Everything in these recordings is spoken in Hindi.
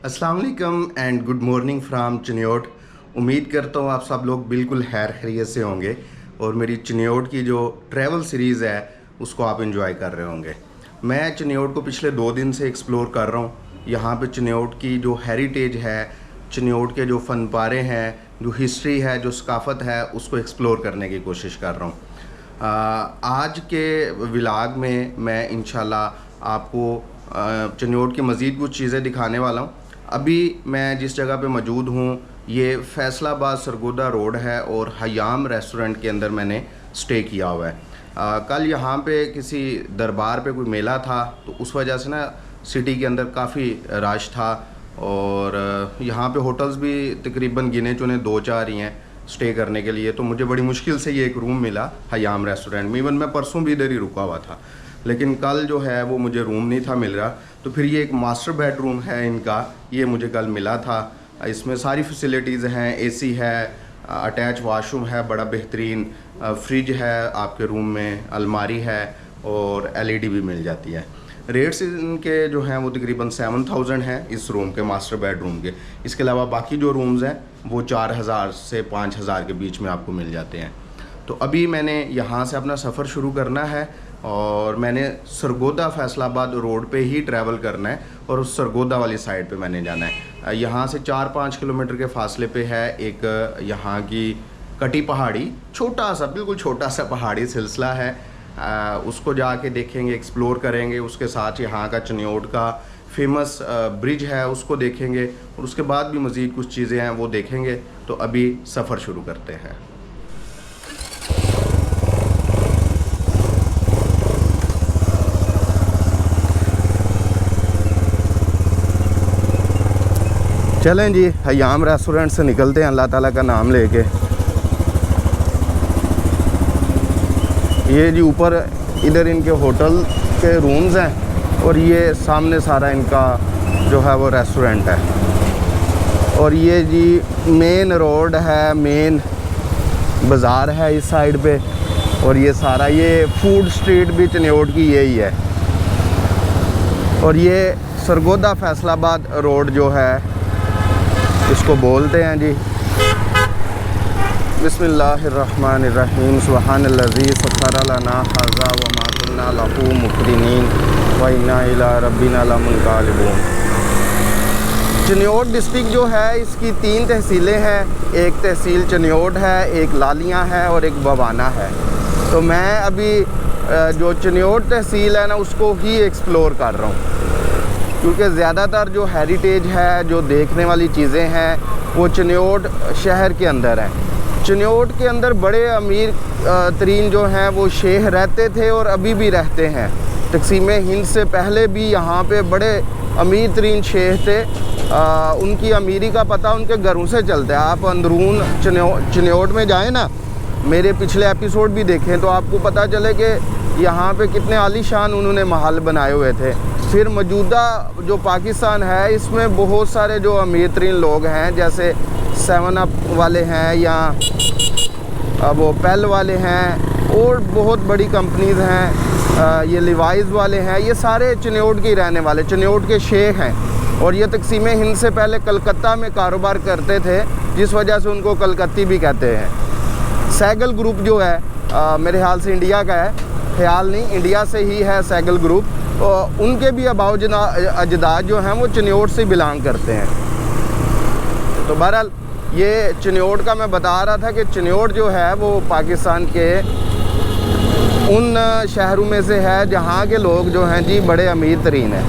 अस्सलाम वालेकुम and good morning from Chiniot. उम्मीद करता हूँ आप सब लोग बिल्कुल खैर खैरियत से होंगे और मेरी चिन्योट की जो ट्रैवल सीरीज़ है उसको आप एंजॉय कर रहे होंगे। मैं चिन्योट को पिछले 2 दिन से एक्सप्लोर कर रहा हूँ। यहाँ पे चिन्योट की जो हेरिटेज है, चिन्योट के जो फन पारे हैं, जो हिस्ट्री है, जो सकाफ़त है, उसको एक्सप्लोर करने की कोशिश कर रहा हूँ। आज के व्लॉग में मैं इंशाल्लाह आपको चिन्योट की मज़ीद कुछ चीज़ें दिखाने वाला हूँ। अभी मैं जिस जगह पे मौजूद हूँ ये फैसलाबाद सरगोदा रोड है और हयाम रेस्टोरेंट के अंदर मैंने स्टे किया हुआ है। कल यहाँ पे किसी दरबार पे कोई मेला था तो उस वजह से ना सिटी के अंदर काफ़ी रश था और यहाँ पे होटल्स भी तकरीबन गिने चुने 2-4 ही हैं स्टे करने के लिए। तो मुझे बड़ी मुश्किल से ये एक रूम मिला हयाम रेस्टोरेंट में। इवन मैं परसों भी इधर ही रुका हुआ था, लेकिन कल जो है वो मुझे रूम नहीं था मिल रहा। तो फिर ये एक मास्टर बेडरूम है इनका, ये मुझे कल मिला था। इसमें सारी फैसिलिटीज़ हैं, एसी है, अटैच वाशरूम है, बड़ा बेहतरीन फ्रिज है आपके रूम में, अलमारी है और एलईडी भी मिल जाती है। रेट्स इनके जो हैं वो तकरीबन 7000 हैं इस रूम के, मास्टर बेडरूम के। इसके अलावा बाकी जो रूम्स हैं वो 4000 से 5000 के बीच में आपको मिल जाते हैं। तो अभी मैंने यहाँ से अपना सफ़र शुरू करना है और मैंने सरगोदा फैसलाबाद रोड पे ही ट्रैवल करना है और उस सरगोदा वाली साइड पे मैंने जाना है। यहाँ से 4-5 किलोमीटर के फासले पे है एक यहाँ की कटी पहाड़ी, छोटा सा, बिल्कुल छोटा सा पहाड़ी सिलसिला है। उसको जाके देखेंगे, एक्सप्लोर करेंगे। उसके साथ यहाँ का चिन्योट का फेमस ब्रिज है उसको देखेंगे और उसके बाद भी मज़ीद कुछ चीज़ें हैं वो देखेंगे। तो अभी सफ़र शुरू करते हैं। चलें जी, हयाम रेस्टोरेंट से निकलते हैं अल्लाह ताला का नाम लेके। ये जी ऊपर इधर इनके होटल के रूम्स हैं और ये सामने सारा इनका जो है वो रेस्टोरेंट है। और ये जी मेन रोड है, मेन बाज़ार है इस साइड पे। और ये सारा ये फूड स्ट्रीट भी चिन्योट की यही है। और ये सरगोदा फैसलाबाद रोड जो है इसको बोलते हैं जी। बिस्मिल्लाहिर्रहमानिर्रहीम। सुब्हानल्लज़ी सख़्ख़र लना हाज़ा व मा कुन्ना लहू मुक़रिनीन व इन्ना इला रब्बिना लमुनक़ालिबून। चिन्योट डिस्ट्रिक्ट जो है इसकी 3 तहसीलें हैं। एक तहसील चिन्योट है, एक लालियाँ है और एक बवाना है। तो मैं अभी जो चिन्योट तहसील है ना उसको ही एक्सप्लोर कर रहा हूँ, क्योंकि ज़्यादातर जो हेरिटेज है, जो देखने वाली चीज़ें हैं वो चिन्योट शहर के अंदर हैं। चिन्योट के अंदर बड़े अमीर तरीन जो हैं वो शेख रहते थे और अभी भी रहते हैं। तक़सीम हिंद से पहले भी यहाँ पे बड़े अमीर तरीन शेख थे। उनकी अमीरी का पता उनके घरों से चलता है। आप अंदरून चिन्योट में जाएँ ना, मेरे पिछले एपिसोड भी देखें तो आपको पता चले कि यहाँ पे कितने आलीशान उन्होंने महल बनाए हुए थे। फिर मौजूदा जो पाकिस्तान है इसमें बहुत सारे जो अमीर तरीन लोग हैं, जैसे 7 अप वाले हैं या वो पेल वाले हैं और बहुत बड़ी कंपनीज़ हैं, ये लिवाइज़ वाले हैं, ये सारे चिन्योट के रहने वाले, चिन्योट के शेख हैं। और ये तक़सीम हिंद से पहले कलकत्ता में कारोबार करते थे, जिस वजह से उनको कलकत्ती भी कहते हैं। सैगल ग्रुप जो है मेरे ख्याल से इंडिया का है, ख्याल नहीं, इंडिया से ही है सैगल ग्रुप। और उनके भी अजदाद जो हैं वो चिन्योट से बिलोंग करते हैं। तो बहरहाल ये चिन्योट का मैं बता रहा था कि चिन्योट जो है वो पाकिस्तान के उन शहरों में से है जहाँ के लोग जो हैं जी बड़े अमीर तरीन हैं।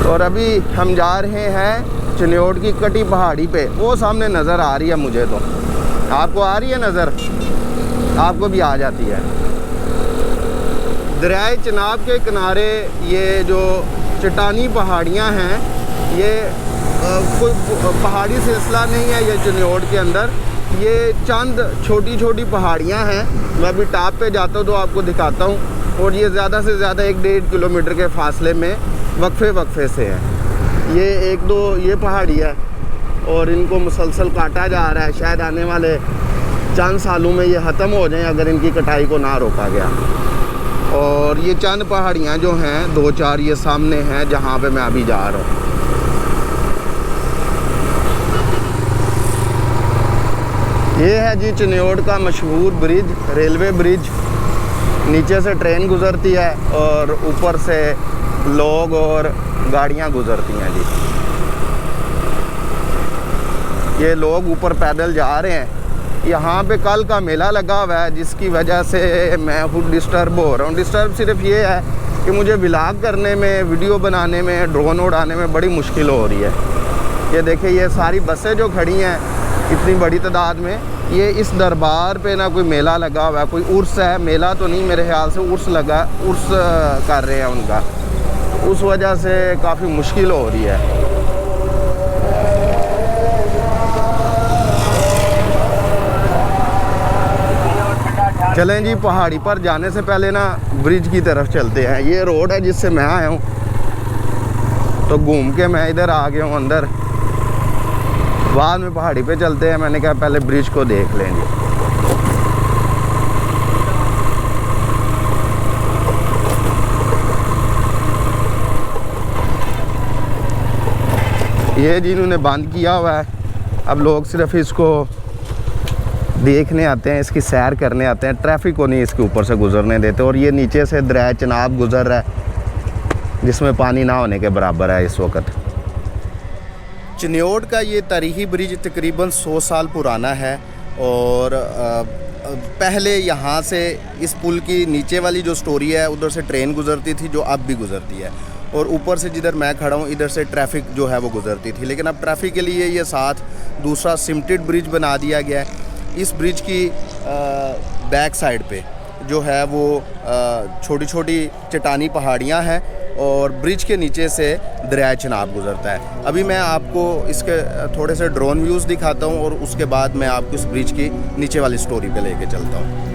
और अभी हम जा रहे हैं चिन्योट की कटी पहाड़ी पे, वो सामने नज़र आ रही है मुझे। तो आपको आ रही है नज़र? आपको भी आ जाती है। दरियाए चिनाब के किनारे ये जो चट्टानी पहाड़ियाँ हैं, ये कोई पहाड़ी सिलसिला नहीं है ये चिन्योट के अंदर। ये चंद छोटी छोटी पहाड़ियाँ हैं। मैं अभी टॉप पे जाता हूँ तो आपको दिखाता हूँ। और ये ज़्यादा से ज़्यादा 1-1.5 किलोमीटर के फासले में वक्फे से है। ये 1-2 ये पहाड़ी है और इनको मुसलसल काटा जा रहा है। शायद आने वाले चंद सालों में ये ख़त्म हो जाएं अगर इनकी कटाई को ना रोका गया। और ये चंद पहाड़ियाँ जो हैं 2-4 ये सामने हैं जहाँ पे मैं अभी जा रहा हूँ। ये है जी चिन्योट का मशहूर ब्रिज, रेलवे ब्रिज। नीचे से ट्रेन गुज़रती है और ऊपर से लोग और गाड़ियाँ गुज़रती हैं जी। ये लोग ऊपर पैदल जा रहे हैं। यहाँ पे कल का मेला लगा हुआ है जिसकी वजह से मैं खुद डिस्टर्ब हो रहा हूँ। डिस्टर्ब सिर्फ ये है कि मुझे व्लॉग करने में, वीडियो बनाने में, ड्रोन उड़ाने में बड़ी मुश्किल हो रही है। ये देखिए ये सारी बसें जो खड़ी हैं इतनी बड़ी तादाद में, ये इस दरबार पे ना कोई मेला लगा हुआ है, कोई उर्स है। मेला तो नहीं, मेरे ख्याल से उर्स कर रहे हैं उनका, उस वजह से काफ़ी मुश्किल हो रही है। चलें जी, पहाड़ी पर जाने से पहले ना ब्रिज की तरफ चलते हैं। ये रोड है जिससे मैं आया हूँ, तो घूम के मैं इधर आ गया हूँ अंदर। बाद में पहाड़ी पे चलते हैं, मैंने कहा पहले ब्रिज को देख लेंगे। ये जिन्होंने बंद किया हुआ है, अब लोग सिर्फ इसको देखने आते हैं, इसकी सैर करने आते हैं, ट्रैफिक को नहीं इसके ऊपर से गुजरने देते। और ये नीचे से दरिया चनाब गुजर रहा है जिसमें पानी ना होने के बराबर है इस वक्त। चिन्योट का ये तारीखी ब्रिज तकरीबन 100 साल पुराना है और पहले यहाँ से इस पुल की नीचे वाली जो स्टोरी है उधर से ट्रेन गुजरती थी जो अब भी गुजरती है, और ऊपर से जिधर मैं खड़ा हूँ इधर से ट्रैफिक जो है वो गुजरती थी। लेकिन अब ट्रैफिक के लिए ये साथ दूसरा सिमटेड ब्रिज बना दिया गया है। इस ब्रिज की बैक साइड पे जो है वो छोटी छोटी चट्टानी पहाड़ियाँ हैं और ब्रिज के नीचे से दरिया चनाब गुजरता है। अभी मैं आपको इसके थोड़े से ड्रोन व्यूज़ दिखाता हूँ और उसके बाद मैं आपको इस ब्रिज की नीचे वाली स्टोरी पे लेके चलता हूँ।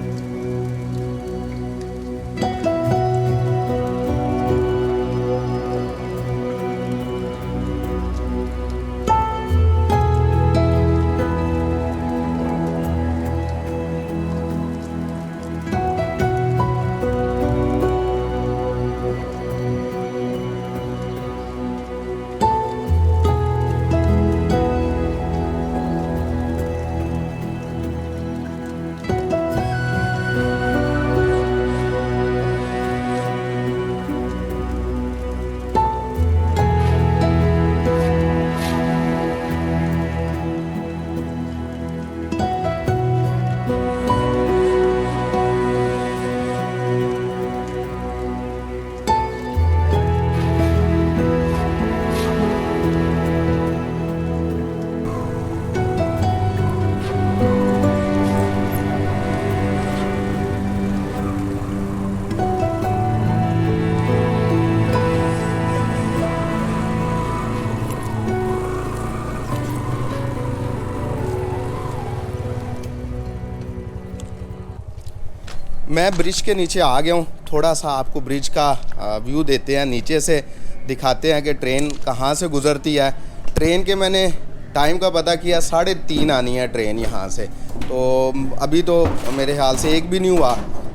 मैं ब्रिज के नीचे आ गया हूँ। थोड़ा सा आपको ब्रिज का व्यू देते हैं, नीचे से दिखाते हैं कि ट्रेन कहाँ से गुज़रती है। ट्रेन के मैंने टाइम का पता किया, 3:30 आनी है ट्रेन यहाँ से, तो अभी तो मेरे ख्याल से एक भी नहीं हुआ,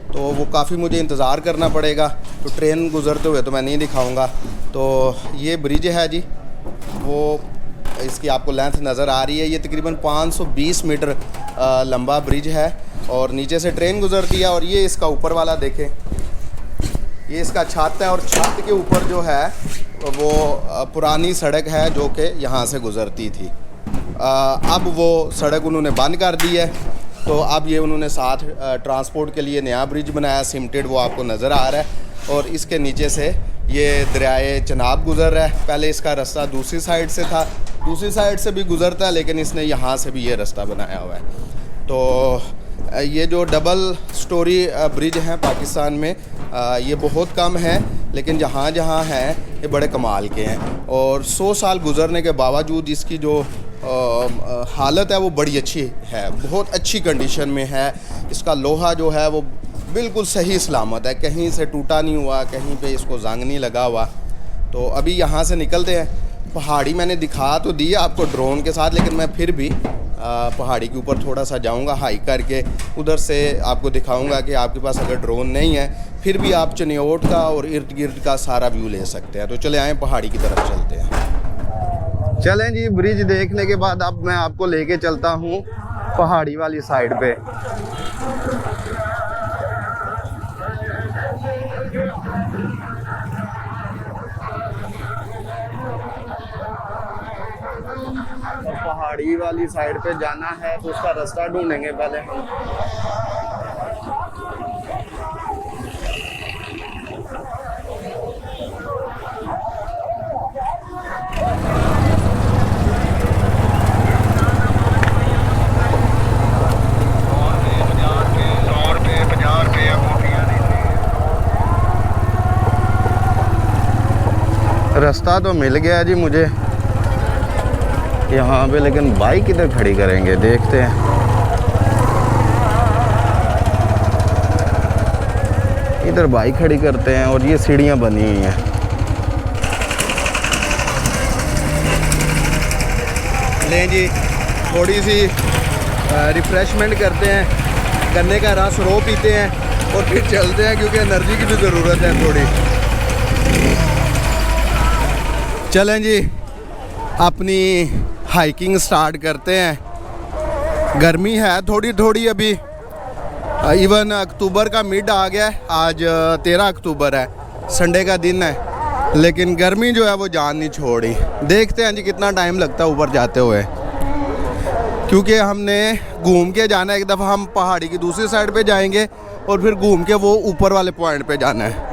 तो वो काफ़ी मुझे इंतज़ार करना पड़ेगा। तो ट्रेन गुज़रते हुए तो मैं नहीं दिखाऊँगा। तो ये ब्रिज है जी, वो इसकी आपको लेंथ नज़र आ रही है। ये तकरीबन 520 मीटर लंबा ब्रिज है और नीचे से ट्रेन गुज़रती है। और ये इसका ऊपर वाला देखें, ये इसका छत है और छत के ऊपर जो है वो पुरानी सड़क है जो कि यहाँ से गुज़रती थी। अब वो सड़क उन्होंने बंद कर दी है, तो अब ये उन्होंने साथ ट्रांसपोर्ट के लिए नया ब्रिज बनाया, सिमटेड, वो आपको नज़र आ रहा है। और इसके नीचे से ये दरियाए चनाब गुज़र रहा है। पहले इसका रास्ता दूसरी साइड से था, दूसरी साइड से भी गुज़रता है, लेकिन इसने यहाँ से भी ये रास्ता बनाया हुआ है। तो ये जो डबल स्टोरी ब्रिज हैं पाकिस्तान में, ये बहुत कम हैं, लेकिन जहाँ जहाँ हैं ये बड़े कमाल के हैं। और 100 साल गुज़रने के बावजूद इसकी जो हालत है वो बड़ी अच्छी है, बहुत अच्छी कंडीशन में है। इसका लोहा जो है वो बिल्कुल सही सलामत है, कहीं से टूटा नहीं हुआ, कहीं पे इसको जंग नहीं लगा हुआ। तो अभी यहाँ से निकलते हैं। पहाड़ी मैंने दिखा तो दी आपको ड्रोन के साथ, लेकिन मैं फिर भी पहाड़ी के ऊपर थोड़ा सा जाऊंगा हाइक करके, उधर से आपको दिखाऊंगा कि आपके पास अगर ड्रोन नहीं है फिर भी आप चिन्योट का और इर्द गिर्द का सारा व्यू ले सकते हैं। तो चले आए पहाड़ी की तरफ चलते हैं। चलें जी, ब्रिज देखने के बाद अब मैं आपको लेके चलता हूँ पहाड़ी वाली साइड पे। पहाड़ी वाली साइड पे जाना है तो उसका रास्ता ढूंढेंगे पहले हम। रास्ता तो मिल गया जी मुझे यहाँ पे, लेकिन बाइक किधर खड़ी करेंगे देखते हैं। इधर बाइक खड़ी करते हैं और ये सीढ़ियाँ बनी हुई हैं। लें जी, थोड़ी सी रिफ्रेशमेंट करते हैं, गन्ने का रस रो पीते हैं और फिर चलते हैं क्योंकि एनर्जी की भी ज़रूरत है थोड़ी। चलें जी, अपनी हाइकिंग स्टार्ट करते हैं। गर्मी है थोड़ी थोड़ी अभी, इवन अक्टूबर का मिड आ गया है। आज 13 अक्टूबर है, संडे का दिन है, लेकिन गर्मी जो है वो जान नहीं छोड़ी। देखते हैं जी कितना टाइम लगता है ऊपर जाते हुए, क्योंकि हमने घूम के जाना है। एक दफ़ा हम पहाड़ी की दूसरी साइड पे जाएंगे और फिर घूम के वो ऊपर वाले पॉइंट पे जाना है।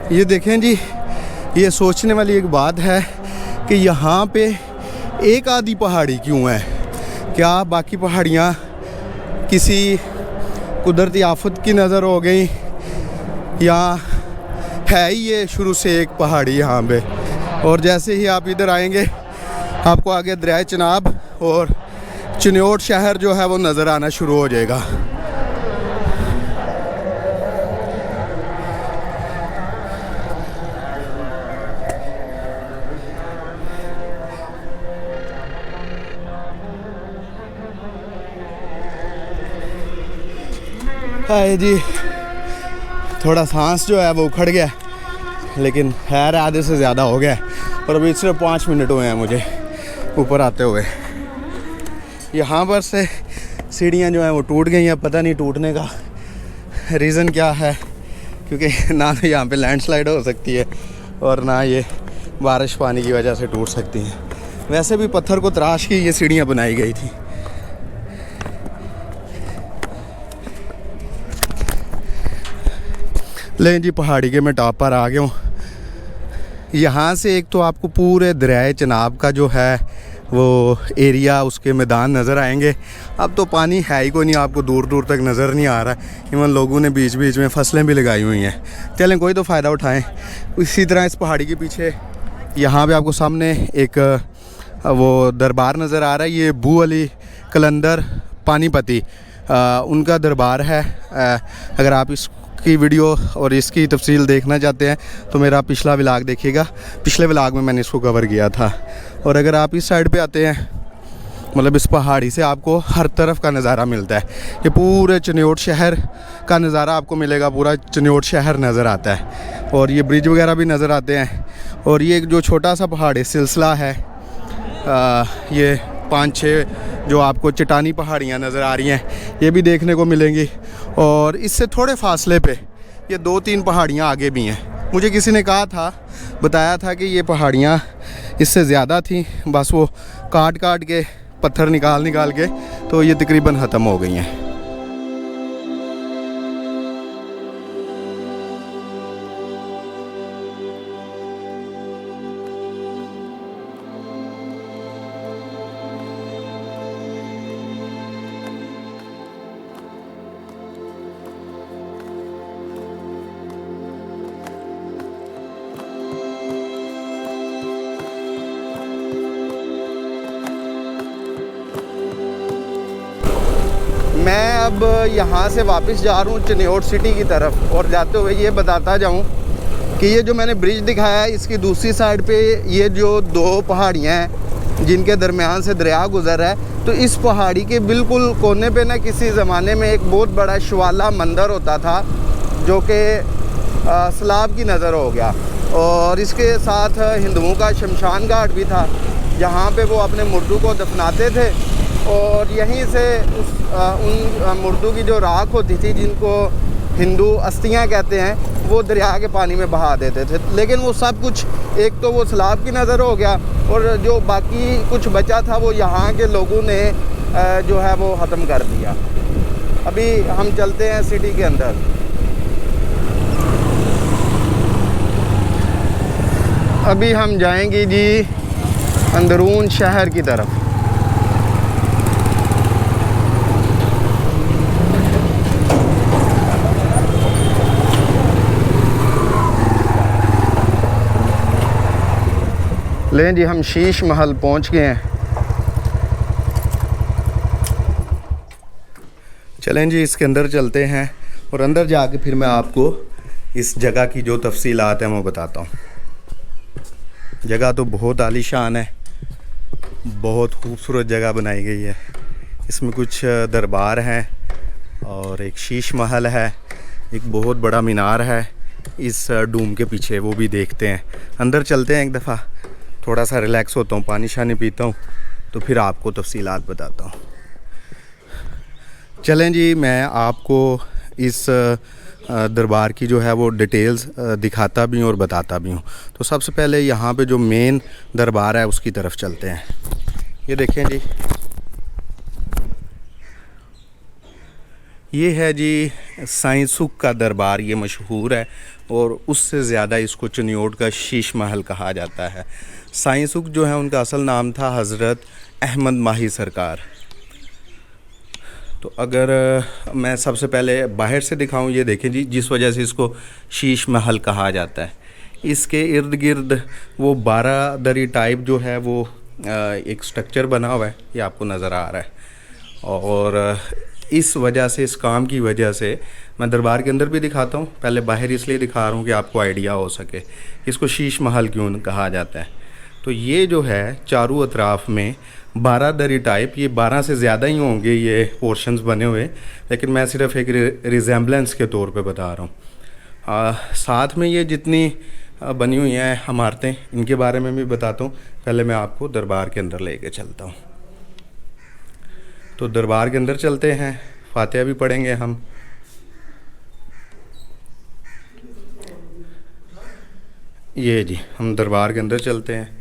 ये देखें जी, ये सोचने वाली एक बात है कि यहाँ पे एक आधी पहाड़ी क्यों है। क्या बाकी पहाड़ियाँ किसी कुदरती आफत की नज़र हो गई, या है ही ये शुरू से एक पहाड़ी यहाँ पे। और जैसे ही आप इधर आएंगे आपको आगे दरिया चिनाब और चिन्योट शहर जो है वो नज़र आना शुरू हो जाएगा। हाय जी, थोड़ा सांस जो है वो उखड़ गया, लेकिन खैर आधे से ज़्यादा हो गया और अभी सिर्फ 5 मिनट हुए हैं मुझे ऊपर आते हुए। यहाँ पर से सीढ़ियाँ जो हैं वो टूट गई हैं। पता नहीं टूटने का रीज़न क्या है, क्योंकि ना तो यहाँ पे लैंडस्लाइड हो सकती है और ना ये बारिश पानी की वजह से टूट सकती हैं। वैसे भी पत्थर को तराश के ये सीढ़ियाँ बनाई गई थी। लेकिन जी, पहाड़ी के मैं टॉप पर आ गया हूँ। यहाँ से एक तो आपको पूरे दरिया चिनाब का जो है वो एरिया, उसके मैदान नज़र आएंगे। अब तो पानी है ही कोई नहीं, आपको दूर दूर तक नज़र नहीं आ रहा है। इवन लोगों ने बीच बीच में फसलें भी लगाई हुई हैं। चलें, कोई तो फ़ायदा उठाएं। इसी तरह इस पहाड़ी के पीछे यहाँ पे आपको सामने एक वो दरबार नज़र आ रहा है। ये बू अली कलंदर पानीपती उनका दरबार है। अगर आप की वीडियो और इसकी तफसील देखना चाहते हैं तो मेरा पिछला व्लॉग देखिएगा। पिछले व्लॉग में मैंने इसको कवर किया था। और अगर आप इस साइड पे आते हैं, मतलब इस पहाड़ी से आपको हर तरफ का नज़ारा मिलता है। ये पूरे चिन्योट शहर का नज़ारा आपको मिलेगा, पूरा चिन्योट शहर नज़र आता है और ये ब्रिज वगैरह भी नज़र आते हैं। और ये जो छोटा सा पहाड़ी सिलसिला है, ये 5-6 जो आपको चट्टानी पहाड़ियाँ नज़र आ रही हैं, ये भी देखने को मिलेंगी। और इससे थोड़े फासले पे ये 2-3 पहाड़ियाँ आगे भी हैं। मुझे किसी ने कहा था, बताया था कि ये पहाड़ियाँ इससे ज़्यादा थी, बस वो काट काट के पत्थर निकाल के तो ये तकरीबन ख़त्म हो गई हैं। मैं अब यहाँ से वापस जा रहा हूँ चिन्योट सिटी की तरफ, और जाते हुए ये बताता जाऊँ कि ये जो मैंने ब्रिज दिखाया है, इसकी दूसरी साइड पे ये जो 2 पहाड़ियाँ हैं जिनके दरमियान से दरिया गुज़र रहा है, तो इस पहाड़ी के बिल्कुल कोने पे ना किसी ज़माने में एक बहुत बड़ा शिवाला मंदिर होता था, जो कि सैलाब की नज़र हो गया। और इसके साथ हिंदुओं का शमशान घाट भी था, जहाँ पे वो अपने मुर्दों को दफनाते थे, और यहीं से उन मुर्दों की जो राख होती थी, जिनको हिंदू अस्थियाँ कहते हैं, वो दरिया के पानी में बहा देते थे। लेकिन वो सब कुछ एक तो वो सैलाब की नज़र हो गया, और जो बाकी कुछ बचा था वो यहाँ के लोगों ने जो है वो ख़त्म कर दिया। अभी हम चलते हैं सिटी के अंदर। अभी हम जाएंगे जी अंदरून शहर की तरफ। लें जी, हम शीश महल पहुंच गए हैं। चलें जी, इसके अंदर चलते हैं, और अंदर जाके फिर मैं आपको इस जगह की जो तफसीलात हैं वो बताता हूँ। जगह तो बहुत आलीशान है, बहुत खूबसूरत जगह बनाई गई है। इसमें कुछ दरबार हैं और एक शीश महल है, एक बहुत बड़ा मीनार है इस डूम के पीछे, वो भी देखते हैं। अंदर चलते हैं एक दफ़ा, थोड़ा सा रिलैक्स होता हूँ, पानी शानी पीता हूँ, तो फिर आपको तफसीलात बताता हूँ। चलें जी, मैं आपको इस दरबार की जो है वो डिटेल्स दिखाता भी हूँ और बताता भी हूँ। तो सबसे पहले यहाँ पे जो मेन दरबार है उसकी तरफ चलते हैं। ये देखें जी, ये है जी साइंसुक का दरबार, ये मशहूर है, और उससे ज़्यादा इसको चिन्योट का शीश महल कहा जाता है। साइंसुक जो है उनका असल नाम था हज़रत अहमद माही सरकार। तो अगर मैं सबसे पहले बाहर से दिखाऊं, ये देखें जी, जिस वजह से इसको शीश महल कहा जाता है, इसके इर्द गिर्द वो 12 दरी टाइप जो है वो एक स्ट्रक्चर बना हुआ है, ये आपको नज़र आ रहा है। और इस वजह से, इस काम की वजह से, मैं दरबार के अंदर भी दिखाता हूँ, पहले बाहर इसलिए दिखा रहा हूँ कि आपको आइडिया हो सके इसको शीश महल क्यों कहा जाता है। तो ये जो है चारों अतराफ़ में 12 दरी टाइप, ये 12 से ज़्यादा ही होंगे ये पोर्शंस बने हुए, लेकिन मैं सिर्फ एक रिजेम्बलेंस के तौर पे बता रहा हूँ। साथ में ये जितनी बनी हुई हैं इमारतें, इनके बारे में भी बताता हूँ। पहले मैं आपको दरबार के अंदर लेके चलता हूँ। तो दरबार के अंदर चलते हैं, फातिहा भी पढ़ेंगे हम। ये जी, हम दरबार के अंदर चलते हैं।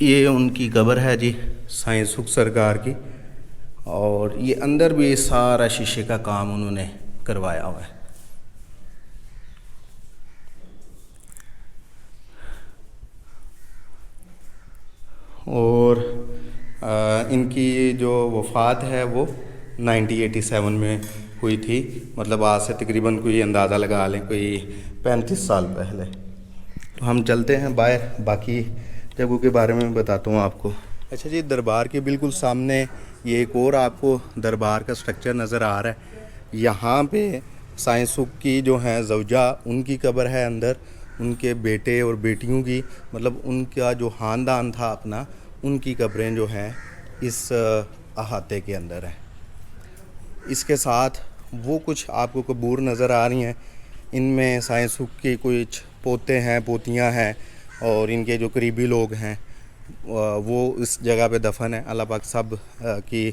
ये उनकी कब्र है जी, साइंसुक सरकार की, और ये अंदर भी सारा शीशे का काम उन्होंने करवाया हुआ है। और इनकी जो वफ़ात है वो 1987 में हुई थी, मतलब आज से तकरीबन कोई अंदाज़ा लगा लें कोई 35 साल पहले। तो हम चलते हैं बाहर, बाकी जगहों के बारे में बताता हूँ आपको। अच्छा जी, दरबार के बिल्कुल सामने ये एक और आपको दरबार का स्ट्रक्चर नज़र आ रहा है। यहाँ पे साइंसुक की जो हैं ज़ौजा, उनकी कब्र है अंदर, उनके बेटे और बेटियों की, मतलब उनका जो ख़ानदान था अपना, उनकी कब्रें जो हैं इस अहाते के अंदर हैं। इसके साथ वो कुछ आपको कबूर नज़र आ रही हैं, इनमें साइंसुक के कुछ पोते हैं, पोतियां हैं, और इनके जो करीबी लोग हैं वो इस जगह पे दफन है। अल्लाह पाक सब की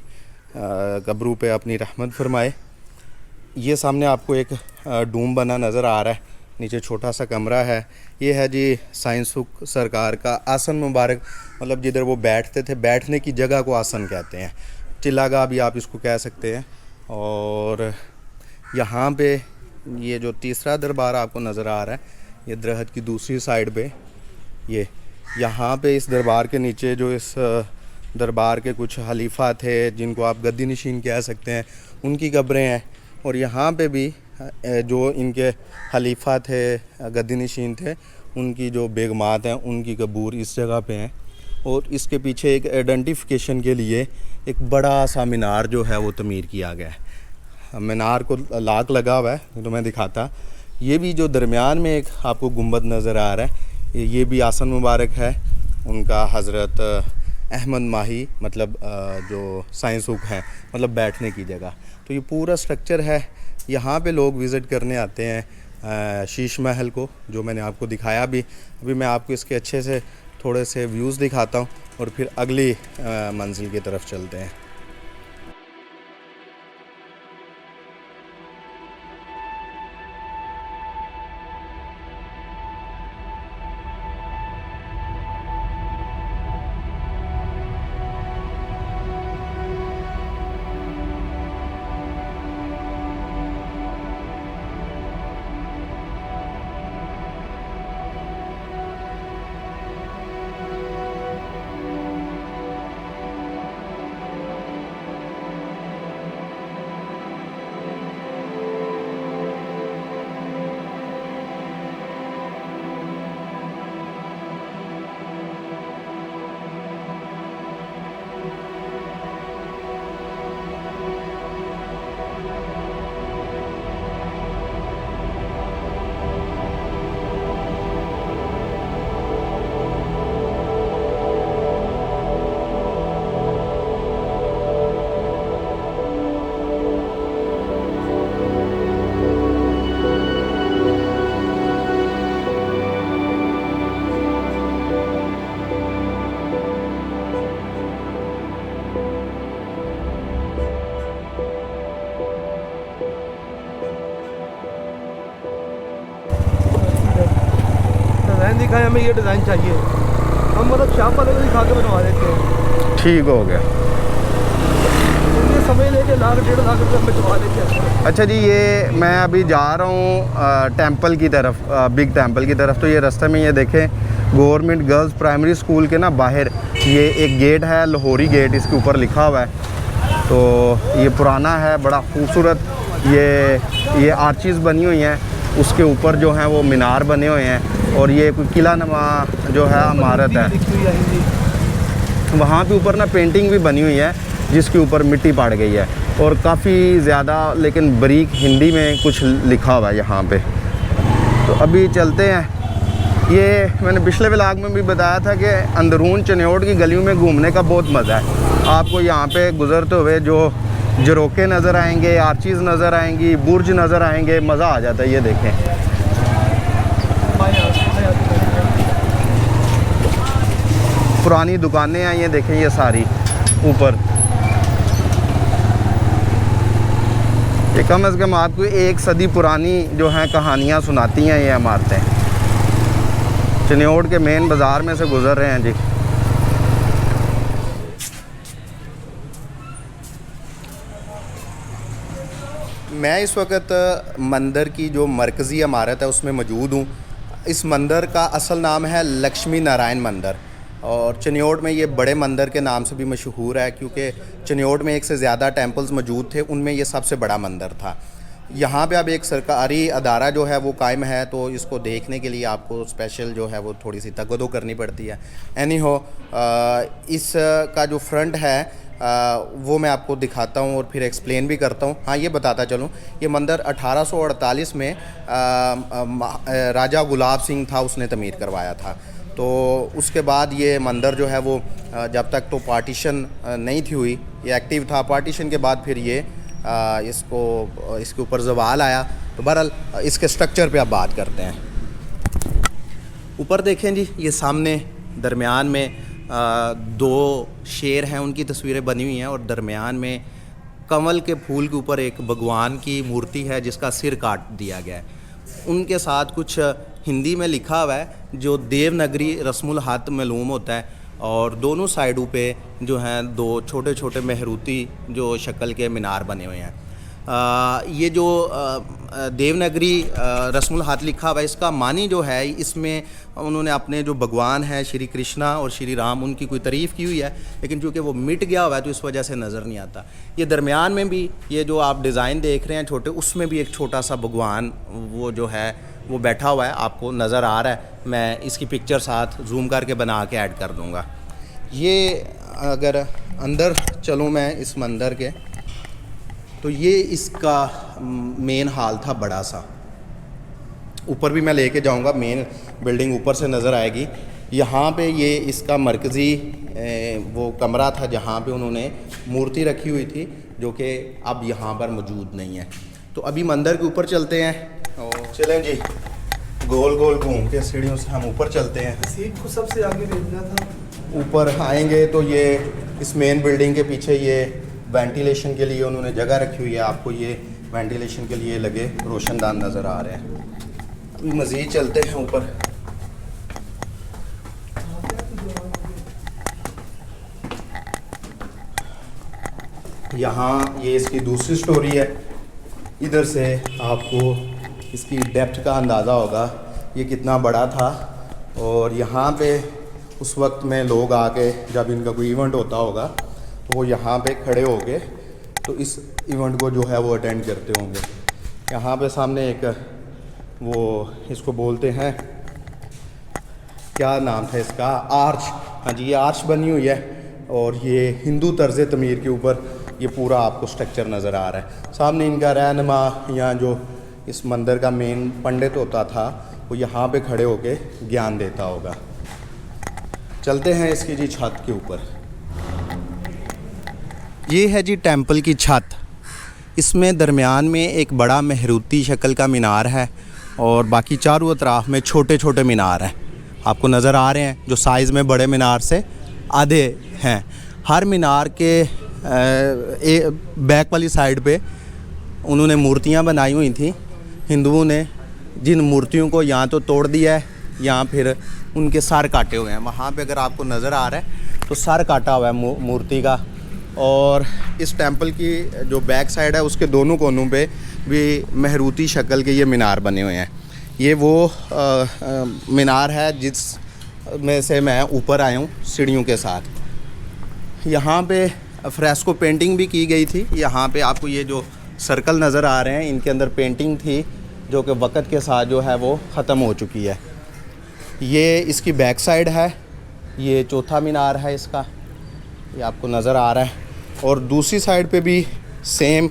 कब्रों पे अपनी रहमत फरमाए। ये सामने आपको एक डूम बना नज़र आ रहा है, नीचे छोटा सा कमरा है। ये है जी साइंसुक सरकार का आसन मुबारक, मतलब जिधर वो बैठते थे, बैठने की जगह को आसन कहते हैं, चिल्लागाह भी आप इसको कह सकते हैं। और यहाँ पे ये जो तीसरा दरबार आपको नज़र आ रहा है, ये दरख्त की दूसरी साइड पे, ये यहाँ पे इस दरबार के नीचे जो इस दरबार के कुछ खलीफा थे, जिनको आप गद्दी नशीन कह सकते हैं, उनकी कब्रें हैं। और यहाँ पे भी जो इनके खलीफा थे, गद्दी नशीन थे, उनकी जो बेगमात हैं, उनकी कब्र इस जगह पे हैं। और इसके पीछे एक आइडेंटिफिकेशन के लिए एक बड़ा सा मीनार जो है वो तमीर किया गया है। मीनार को लाक लगा हुआ है, तो मैं दिखाता। ये भी जो दरमियान में एक आपको गुंबद नज़र आ रहा है, ये भी आसन मुबारक है उनका, हज़रत अहमद माही मतलब जो साइंस हुक है, मतलब बैठने की जगह। तो ये पूरा स्ट्रक्चर है, यहाँ पे लोग विज़िट करने आते हैं शीश महल को, जो मैंने आपको दिखाया भी। अभी मैं आपको इसके अच्छे से थोड़े से व्यूज़ दिखाता हूँ और फिर अगली मंजिल की तरफ चलते हैं। डिज़ाइन दिखाएं, हमें ये डिज़ाइन चाहिए, हम मतलब शाप वाले को दिखा के बनवा देते हैं। ठीक हो गया। उनके समय लेके लाख 1.5 लाख रुपये भिजवा देते हैं। अच्छा जी, ये मैं अभी जा रहा हूँ टेंपल की तरफ, बिग टेंपल की तरफ। तो ये रास्ते में ये देखें, गवर्नमेंट गर्ल्स प्राइमरी स्कूल के ना बाहर ये एक गेट है, लाहौरी गेट इसके ऊपर लिखा हुआ है। तो ये पुराना है, बड़ा खूबसूरत। ये आर्चिज़ बनी हुई हैं, उसके ऊपर जो हैं वो मीनार बने हुए हैं, और ये कोई किला नुमा जो है इमारत है। वहाँ पे ऊपर ना पेंटिंग भी बनी हुई है जिसके ऊपर मिट्टी पड़ गई है, और काफ़ी ज़्यादा लेकिन बारीक हिंदी में कुछ लिखा हुआ है यहाँ पे। तो अभी चलते हैं। ये मैंने पिछले व्लॉग में भी बताया था कि अंदरून चिन्योट की गलियों में घूमने का बहुत मज़ा है। आपको यहाँ पे गुज़रते हुए जो जरोके नज़र आएंगे, आर्चीज़ नज़र आएंगी, बुर्ज नज़र आएंगे, मज़ा आ जाता है। ये देखें, पुरानी दुकानें हैं, ये देखें, ये सारी ऊपर। ये कम से कम आपको 1 सदी पुरानी जो हैं कहानियाँ सुनाती हैं ये इमारतें। चिन्योट के मेन बाज़ार में से गुज़र रहे हैं जी। मैं इस वक्त मंदिर की जो मरकज़ी इमारत है उसमें मौजूद हूँ। इस मंदिर का असल नाम है लक्ष्मी नारायण मंदिर, और चिन्योट में ये बड़े मंदिर के नाम से भी मशहूर है, क्योंकि चिन्योट में 1 से ज़्यादा टेम्पल्स मौजूद थे, उनमें ये सबसे बड़ा मंदिर था। यहाँ पे अब एक सरकारी अदारा जो है वो कायम है, तो इसको देखने के लिए आपको स्पेशल जो है वो थोड़ी सी तगदो करनी पड़ती है। एनी हो, इसका जो फ्रंट है वो मैं आपको दिखाता हूँ और फिर एक्सप्लेन भी करता हूँ। हाँ, ये बताता चलूँ, ये मंदिर 1848 में राजा गुलाब सिंह था, उसने तमीर करवाया था। तो उसके बाद ये मंदिर जो है वो जब तक तो पार्टीशन नहीं थी हुई, ये एक्टिव था। पार्टीशन के बाद फिर ये इसके ऊपर ज़वाल आया। तो बहरहाल इसके स्ट्रक्चर पे अब बात करते हैं। ऊपर देखें जी, ये सामने दरमियान में 2 शेर हैं, उनकी तस्वीरें बनी हुई हैं, और दरमियान में कमल के फूल के ऊपर एक भगवान की मूर्ति है जिसका सिर काट दिया गया है। उनके साथ कुछ हिंदी में लिखा हुआ है जो देवनागरी रस्मुल हाथ मालूम होता है, और दोनों साइडों पे जो हैं 2 छोटे छोटे मेहरूती जो शक्ल के मीनार बने हुए हैं। ये जो देवनागरी रस्मुल हाथ लिखा हुआ है, इसका मानी जो है, इसमें उन्होंने अपने जो भगवान हैं श्री कृष्णा और श्री राम, उनकी कोई तारीफ़ की हुई है, लेकिन चूँकि वो मिट गया हुआ है तो इस वजह से नज़र नहीं आता। ये दरमियान में भी ये जो आप डिज़ाइन देख रहे हैं छोटे, उसमें भी एक छोटा सा भगवान वो जो है वो बैठा हुआ है, आपको नज़र आ रहा है। मैं इसकी पिक्चर साथ जूम करके बना के ऐड कर दूँगा। ये अगर अंदर चलूँ मैं इस मंदिर के, तो ये इसका मेन हॉल था बड़ा सा। ऊपर भी मैं लेके जाऊंगा, मेन बिल्डिंग ऊपर से नज़र आएगी। यहाँ पे ये इसका मरकज़ी वो कमरा था जहाँ पे उन्होंने मूर्ति रखी हुई थी, जो कि अब यहाँ पर मौजूद नहीं है। तो अभी मंदिर के ऊपर चलते हैं और चलें जी, गोल गोल घूम के सीढ़ियों से हम ऊपर चलते हैं। सीट को सबसे आगे भेजना था। ऊपर आएंगे तो ये इस मेन बिल्डिंग के पीछे ये वेंटिलेशन के लिए उन्होंने जगह रखी हुई है। आपको ये वेंटिलेशन के लिए लगे रोशनदान नज़र आ रहे हैं। अभी मज़ीद चलते हैं ऊपर। यहाँ ये इसकी दूसरी स्टोरी है। इधर से आपको इसकी डेप्थ का अंदाज़ा होगा ये कितना बड़ा था। और यहाँ पे उस वक्त में लोग आके जब इनका कोई इवेंट होता होगा तो वो यहाँ पे खड़े होके तो इस इवेंट को जो है वो अटेंड करते होंगे। यहाँ पे सामने एक वो इसको बोलते हैं, क्या नाम था इसका, आर्च। हाँ जी, ये आर्च बनी हुई है और ये हिंदू तर्ज़ तमीर के ऊपर ये पूरा आपको स्ट्रक्चर नज़र आ रहा है। सामने इनका रहनुमा या जो इस मंदिर का मेन पंडित होता था वो यहाँ पे खड़े होके ज्ञान देता होगा। चलते हैं इसकी जी छत के ऊपर। ये है जी टेंपल की छत। इसमें दरमियान में एक बड़ा महरूती शक्ल का मीनार है और बाकी चारों अतराफ में छोटे छोटे मीनार हैं, आपको नज़र आ रहे हैं, जो साइज़ में बड़े मीनार से आधे हैं। हर मीनार के बैक वाली साइड पे उन्होंने मूर्तियाँ बनाई हुई थी हिंदुओं ने, जिन मूर्तियों को या तो तोड़ दिया है या फिर उनके सर काटे हुए हैं। वहाँ पे अगर आपको नज़र आ रहा है तो सर काटा हुआ है मूर्ति का। और इस टेंपल की जो बैक साइड है उसके दोनों कोनों पे भी महरूती शक्ल के ये मीनार बने हुए हैं। ये वो मीनार है जिस में से मैं ऊपर आया हूँ सीढ़ियों के साथ। यहाँ पे फ्रेस्को पेंटिंग भी की गई थी। यहाँ पे आपको ये जो सर्कल नज़र आ रहे हैं इनके अंदर पेंटिंग थी जो कि वक़्त के साथ जो है वो ख़त्म हो चुकी है। ये इसकी बैक साइड है, ये चौथा मीनार है इसका, ये आपको नज़र आ रहा है। और दूसरी साइड पे भी सेम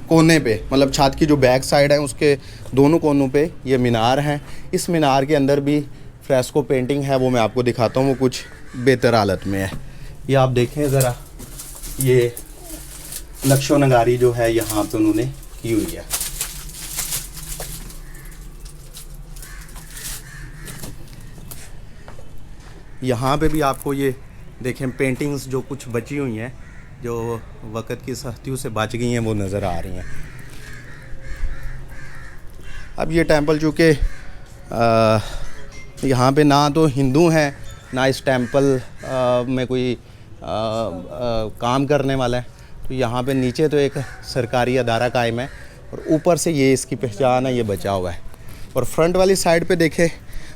कोने पे, मतलब छत की जो बैक साइड है उसके दोनों कोनों पे ये मीनार हैं। इस मीनार के अंदर भी फ्रेस्को पेंटिंग है, वो मैं आपको दिखाता हूँ, वो कुछ बेहतर हालत में है। ये आप देखें ज़रा, ये नक्शो नगारी जो है यहाँ पे उन्होंने की हुई है। यहाँ पे भी आपको ये देखें पेंटिंग्स जो कुछ बची हुई हैं, जो वक़्त की सख्तियों से बच गई हैं, वो नज़र आ रही हैं। अब ये टेंपल चूँकि यहाँ पे ना तो हिंदू हैं ना इस टेंपल में कोई काम करने वाला है, तो यहाँ पे नीचे तो एक सरकारी अदारा कायम है और ऊपर से ये इसकी पहचान है, ये बचा हुआ है। और फ्रंट वाली साइड पे देखें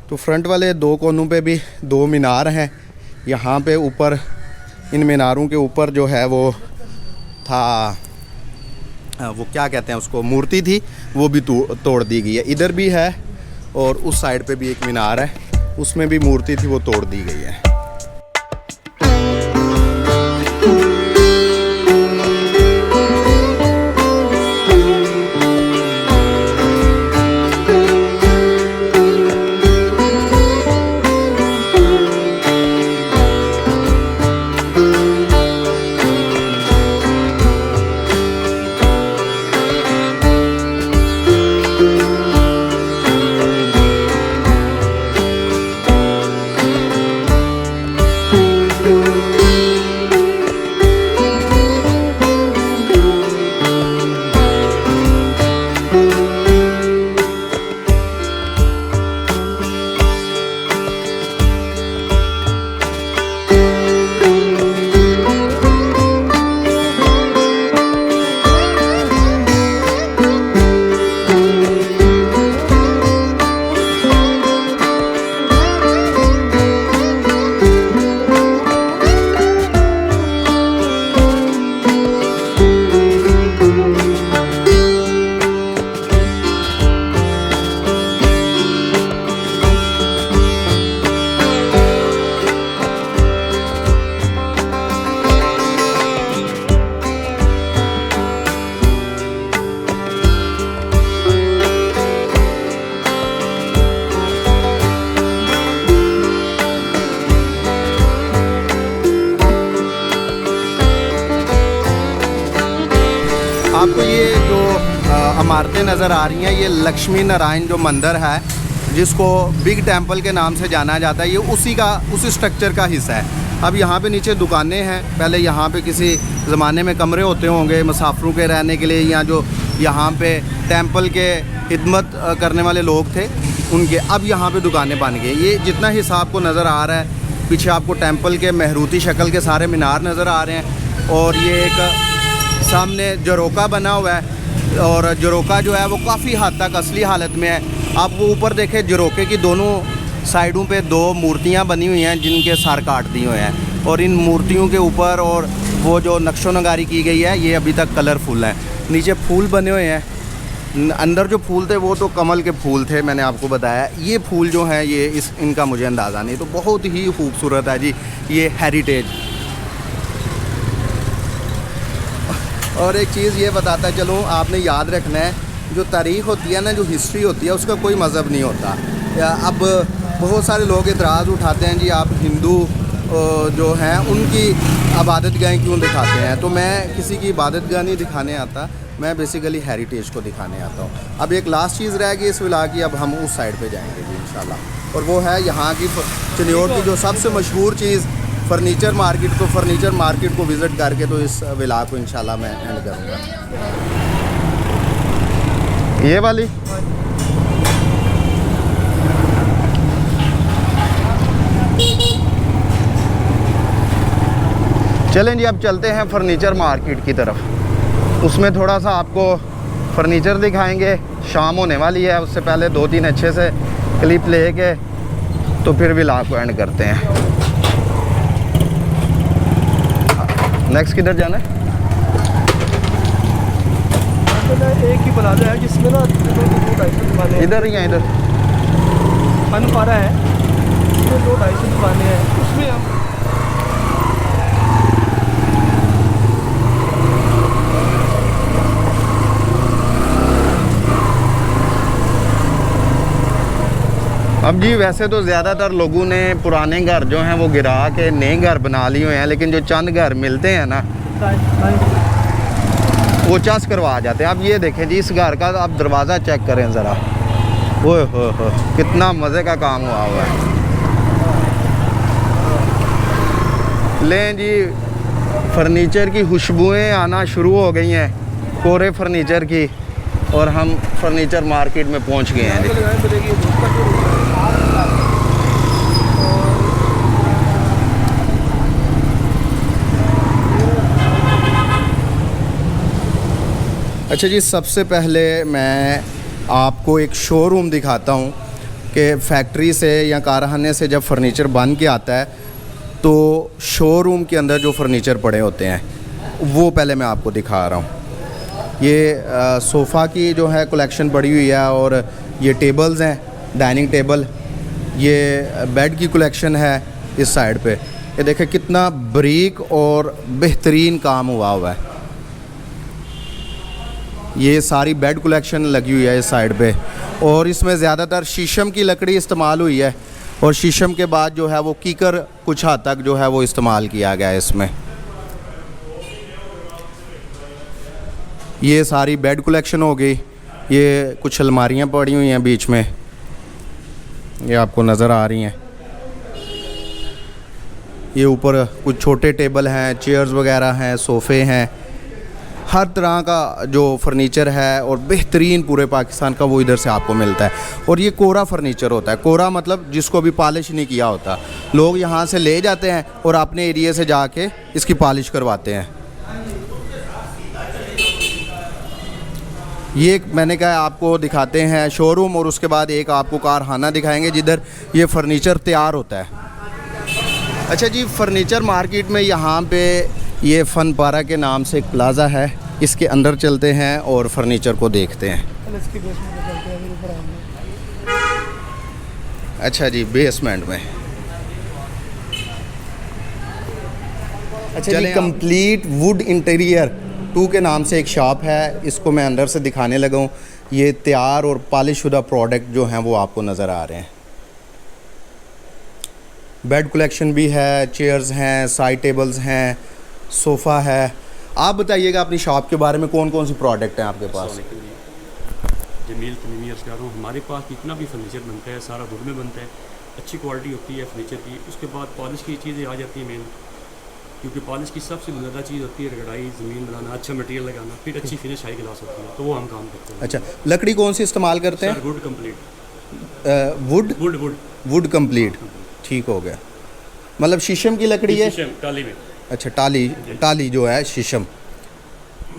तो फ्रंट वाले दो कोनों पे भी दो मीनार हैं। यहाँ पे ऊपर इन मीनारों के ऊपर जो है वो था, वो क्या कहते हैं उसको, मूर्ति थी, वो भी तोड़ दी गई है। इधर भी है और उस साइड पे भी एक मीनार है, उसमें भी मूर्ति थी, वो तोड़ दी गई है। आपको ये जो इमारतें नज़र आ रही हैं, ये लक्ष्मी नारायण जो मंदिर है, जिसको बिग टेम्पल के नाम से जाना जाता है, ये उसी स्ट्रक्चर का हिस्सा है। अब यहाँ पे नीचे दुकानें हैं। पहले यहाँ पे किसी ज़माने में कमरे होते होंगे मुसाफिरों के रहने के लिए, या जो यहाँ पे टेम्पल के खिदमत करने वाले लोग थे उनके। अब यहाँ पे दुकानें बन गई। ये जितना हिस्सा आपको नज़र आ रहा है, पीछे आपको टेम्पल के महरूती शक्ल के सारे मीनार नज़र आ रहे हैं, और ये एक सामने जरोका बना हुआ है, और जरोका जो है वो काफ़ी हद तक असली हालत में है। आप वो ऊपर देखें, जरोके की दोनों साइडों पे 2 मूर्तियाँ बनी हुई हैं जिनके सर काट दिए हुए हैं, और इन मूर्तियों के ऊपर और वो जो नक्शो नगारी की गई है, ये अभी तक कलरफुल है। नीचे फूल बने हुए हैं। अंदर जो फूल थे वो तो कमल के फूल थे, मैंने आपको बताया। ये फूल जो हैं ये इनका मुझे अंदाज़ा नहीं, तो बहुत ही खूबसूरत है जी ये हेरिटेज। और एक चीज़ ये बताता चलूँ, आपने याद रखना है, जो तारीख़ होती है ना, जो हिस्ट्री होती है, उसका कोई मज़हब नहीं होता। अब बहुत सारे लोग इतराज़ उठाते हैं जी आप हिंदू जो हैं उनकी इबादत गाहें क्यों दिखाते हैं। तो मैं किसी की इबादत गाह नहीं दिखाने आता, मैं बेसिकली हेरिटेज को दिखाने आता हूँ। अब एक लास्ट चीज़ रह गई इस विला की, अब हम उस साइड पे जाएंगे जी इंशाल्लाह, और वो है यहाँ की चिन्योट की जो सबसे मशहूर चीज़ फर्नीचर मार्केट। तो फर्नीचर मार्केट को विज़िट करके तो इस विला को इंशाल्लाह मैं एंड करूँगा। ये वाली चलें जी, अब चलते हैं फर्नीचर मार्केट की तरफ। उसमें थोड़ा सा आपको फर्नीचर दिखाएंगे। शाम होने वाली है, उससे पहले 2-3 अच्छे से क्लिप लेके तो फिर व्लॉग को एंड करते हैं। नेक्स्ट किधर जाना है? एक ही प्लाजा है जिसमें ना 200-250 दुकानें हैं। इधर ही हैं, इधर फन पारा है, इसमें 200-250 दुकानें हैं। उसमें हम अब जी वैसे तो ज़्यादातर लोगों ने पुराने घर जो हैं वो गिरा के नए घर बना लिए हुए हैं, लेकिन जो चंद घर मिलते हैं ना वो चस करवा जाते हैं। अब ये देखें जी, इस घर का आप दरवाज़ा चेक करें ज़रा, ओए हो कितना मज़े का काम हुआ है। लें जी, फर्नीचर की खुशबुएं आना शुरू हो गई हैं, कोरे फर्नीचर की, और हम फर्नीचर मार्केट में पहुंच गए हैं जी। अच्छा जी, सबसे पहले मैं आपको एक शोरूम दिखाता हूँ कि फैक्ट्री से या कारखाने से जब फर्नीचर बन के आता है तो शोरूम के अंदर जो फर्नीचर पड़े होते हैं वो पहले मैं आपको दिखा रहा हूँ। ये सोफ़ा की जो है कलेक्शन पड़ी हुई है, और ये टेबल्स हैं, डाइनिंग टेबल, ये बेड की कलेक्शन है इस साइड पे। ये देखें कितना बारीक और बेहतरीन काम हुआ है। ये सारी बेड कलेक्शन लगी हुई है इस साइड पे, और इसमें ज़्यादातर शीशम की लकड़ी इस्तेमाल हुई है, और शीशम के बाद जो है वो कीकर कुछ हद तक जो है वो इस्तेमाल किया गया है इसमें। ये सारी बेड कलेक्शन हो गई। ये कुछ अलमारियाँ पड़ी हुई हैं बीच में, ये आपको नज़र आ रही हैं। ये ऊपर कुछ छोटे टेबल हैं, चेयर्स वगैरह हैं, सोफ़े हैं, हर तरह का जो फर्नीचर है और बेहतरीन पूरे पाकिस्तान का वो इधर से आपको मिलता है। और ये कोरा फर्नीचर होता है। कोरा मतलब जिसको अभी पॉलिश नहीं किया होता, लोग यहाँ से ले जाते हैं और अपने एरिया से जाके इसकी पॉलिश करवाते हैं। ये मैंने कहा आपको दिखाते हैं शोरूम, और उसके बाद एक आपको कारखाना दिखाएंगे जिधर ये फर्नीचर तैयार होता है। अच्छा जी, फर्नीचर मार्केट में यहाँ पे ये फन पारा के नाम से एक प्लाज़ा है, इसके अंदर चलते हैं और फर्नीचर को देखते हैं। अच्छा जी, बेसमेंट में। अच्छा जी, कंप्लीट वुड इंटीरियर 2 के नाम से एक शॉप है, इसको मैं अंदर से दिखाने लगा हूँ। ये तैयार और पॉलिश शुदा प्रोडक्ट जो हैं वो आपको नज़र आ रहे हैं। बेड कलेक्शन भी है, चेयर्स हैं, साइड टेबल्स हैं, सोफ़ा है, आप बताइएगा अपनी शॉप के बारे में, कौन कौन सी प्रोडक्ट हैं आपके पास? जमील तमीमी अर्ज़ कर रहा हूँ। हमारे पास जितना भी फर्नीचर बनता है सारा वुड में बनता है, अच्छी क्वालिटी होती है फर्नीचर की। उसके बाद पॉलिश की चीज़ें आ जाती हैं मेन, क्योंकि पॉलिश की सबसे ज़्यादा चीज़ होती है रगड़ाई, ज़मीन बनाना, अच्छा मटेरियल लगाना, फिर अच्छी फिनिश हाई क्लास होती है, तो वो हम काम करते हैं। अच्छा, लकड़ी कौन सी इस्तेमाल करते हैं? Sir would complete, would would would would complete, ठीक हो गया। मतलब शीशम की लकड़ी है? शीशम टाली में। अच्छा, टाली, टाली जो है शीशम,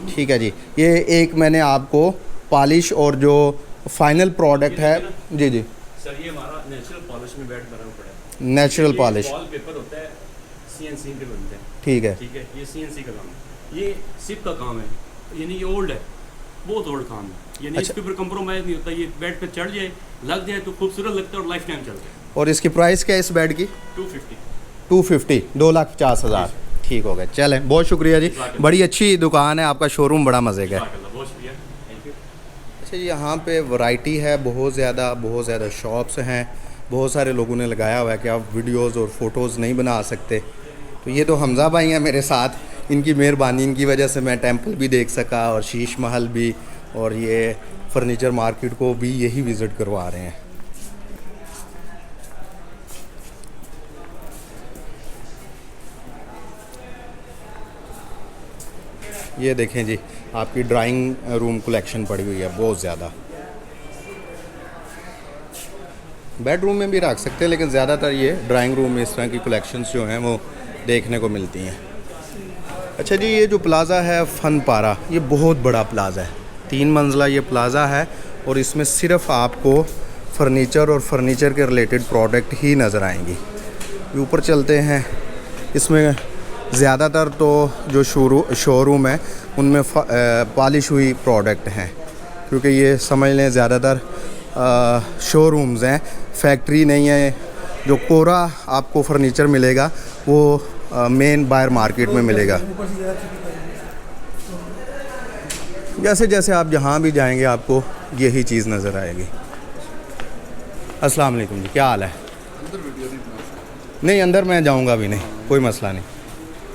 ठीक है जी। ये एक मैंने आपको पॉलिश और जो फाइनल प्रोडक्ट है, जी जी, सर ये हमारा नेचुरल पॉलिश में बेड बना पड़ा है। नेचुरल पॉलिश, वॉल पेपर होता है, CNC पे बनते हैं, ठीक है। ठीक है। ये CNC का काम है, ये सिप का काम है, यानी ये ओल्ड है, बहुत ओल्ड काम है, यानी अच्छा। इसके ऊपर कंप्रोमाइज़ नहीं होता। ये बेड पे चढ़ जाए, लग जाए तो खूबसूरत लगता है और लाइफ टाइम चलता है। और इसकी प्राइस क्या है इस बेड की? 250। 250, 2,50,000, ठीक हो गया। चलें, बहुत शुक्रिया जी, बड़ी अच्छी दुकान है आपका, शोरूम बड़ा मज़े का है। बहुत शुक्रिया, थैंक यू। अच्छा जी, यहाँ पे वैरायटी है बहुत ज़्यादा शॉप्स हैं। बहुत सारे लोगों ने लगाया हुआ है कि आप वीडियोस और फ़ोटोज़ नहीं बना सकते, तो ये तो हमज़ा भाई हैं मेरे साथ, इनकी मेहरबानी, इनकी वजह से मैं टेंपल भी देख सका और शीश महल भी, और ये फर्नीचर मार्केट को भी यही विज़िट करवा रहे हैं। ये देखें जी, आपकी ड्राइंग रूम कलेक्शन पड़ी हुई है बहुत ज़्यादा। बेडरूम में भी रख सकते हैं, लेकिन ज़्यादातर ये ड्राइंग रूम में इस तरह की कलेक्शंस जो हैं वो देखने को मिलती हैं। अच्छा जी, ये जो प्लाज़ा है फन पारा, ये बहुत बड़ा प्लाज़ा है, 3 मंजिला ये प्लाज़ा है, और इसमें सिर्फ आपको फर्नीचर और फर्नीचर के रिलेटेड प्रोडक्ट ही नज़र आएंगी। ऊपर चलते हैं, इसमें ज़्यादातर तो जो शोरूम है उनमें पॉलिश हुई प्रोडक्ट हैं, क्योंकि ये समझ लें ज़्यादातर शोरूम्स हैं, फैक्ट्री नहीं है। जो कोरा आपको फर्नीचर मिलेगा वो मेन बायर मार्केट में मिलेगा। जैसे जैसे आप जहाँ भी जाएंगे आपको यही चीज़ नज़र आएगी। अस्सलाम वालेकुम जी, क्या हाल है? नहीं, अंदर मैं जाऊँगा भी नहीं, कोई मसला नहीं।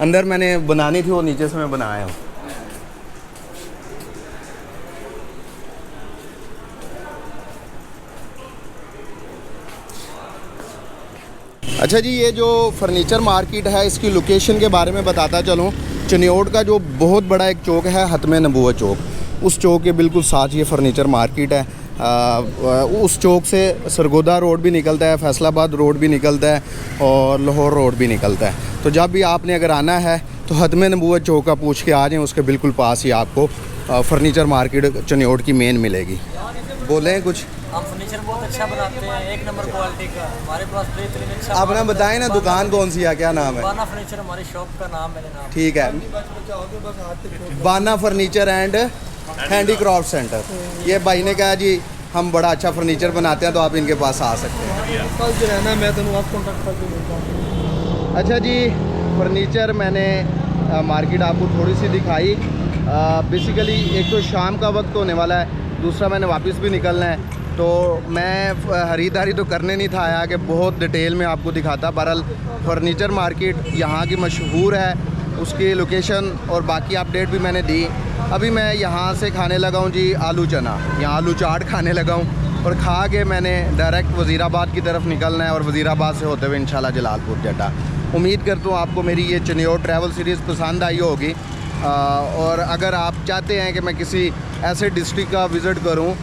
अंदर मैंने बनानी थी, वो नीचे से मैं बनाया हूँ। अच्छा जी, ये जो फर्नीचर मार्केट है इसकी लोकेशन के बारे में बताता चलूँ। चनियोट का जो बहुत बड़ा एक चौक है, हतमे नबूवत चौक, उस चौक के बिल्कुल साथ ये फर्नीचर मार्केट है। उस चौक से सरगोदा रोड भी निकलता है, फैसलाबाद रोड भी निकलता है, और लाहौर रोड भी निकलता है। तो जब भी आपने अगर आना है तो हतमे नबूवत चौक का पूछ के आ जाएँ, उसके बिल्कुल पास ही आपको फर्नीचर मार्केट चनियोट की मेन मिलेगी। बोलें कुछ? हम फर्नीचर बहुत अच्छा बनाते हैं, 1 नंबर क्वालिटी का हमारे पास बेहतरीन अच्छा। आप ना बताएं ना दुकान कौन सी है, क्या नाम है? बाना फर्नीचर हमारी शॉप का नाम, मेरे नाम। ठीक है, बाना फर्नीचर एंड हैंडीक्राफ्ट सेंटर। ये भाई ने कहा जी हम बड़ा अच्छा फर्नीचर बनाते हैं, तो आप इनके पास आ सकते हैं। कल जो रहना मैं तो आप कॉन्टैक्ट करके देता हूँ। अच्छा जी, फर्नीचर मैंने मार्केट आपको थोड़ी सी दिखाई। बेसिकली एक तो शाम का वक्त होने वाला है, दूसरा मैंने वापस भी निकलना है, तो मैं ख़रीदारी तो करने नहीं था आया कि बहुत डिटेल में आपको दिखाता। बहरहाल फर्नीचर मार्केट यहाँ की मशहूर है, उसकी लोकेशन और बाकी अपडेट भी मैंने दी। अभी मैं यहाँ से खाने लगा हूँ जी आलू चना, यहाँ आलू चाट खाने लगा हूँ, और खा के मैंने डायरेक्ट वज़ीराबाद की तरफ निकलना है, और वज़ीराबाद से होते हुए इंशाल्लाह जलालपुर जड्डा। उम्मीद करता हूँ आपको मेरी ये चनियोट ट्रैवल सीरीज़ पसंद आई होगी, और अगर आप चाहते हैं कि मैं किसी ऐसे डिस्ट्रिक्ट का विज़िट करूँ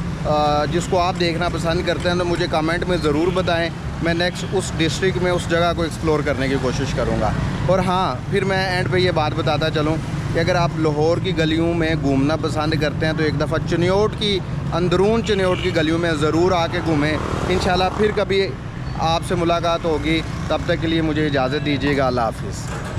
जिसको आप देखना पसंद करते हैं, तो मुझे कमेंट में ज़रूर बताएं। मैं नेक्स्ट उस डिस्ट्रिक्ट में उस जगह को एक्सप्लोर करने की कोशिश करूँगा। और हाँ, फिर मैं एंड पे ये बात बताता चलूँ कि अगर आप लाहौर की गलियों में घूमना पसंद करते हैं तो एक दफ़ा चनियोट की अंदरून चनियोट की गलियों में ज़रूर आके घूमें। इंशाल्लाह फिर कभी आपसे मुलाकात होगी, तब तक के लिए मुझे इजाज़त दीजिएगा। अल्लाह हाफ़िज़।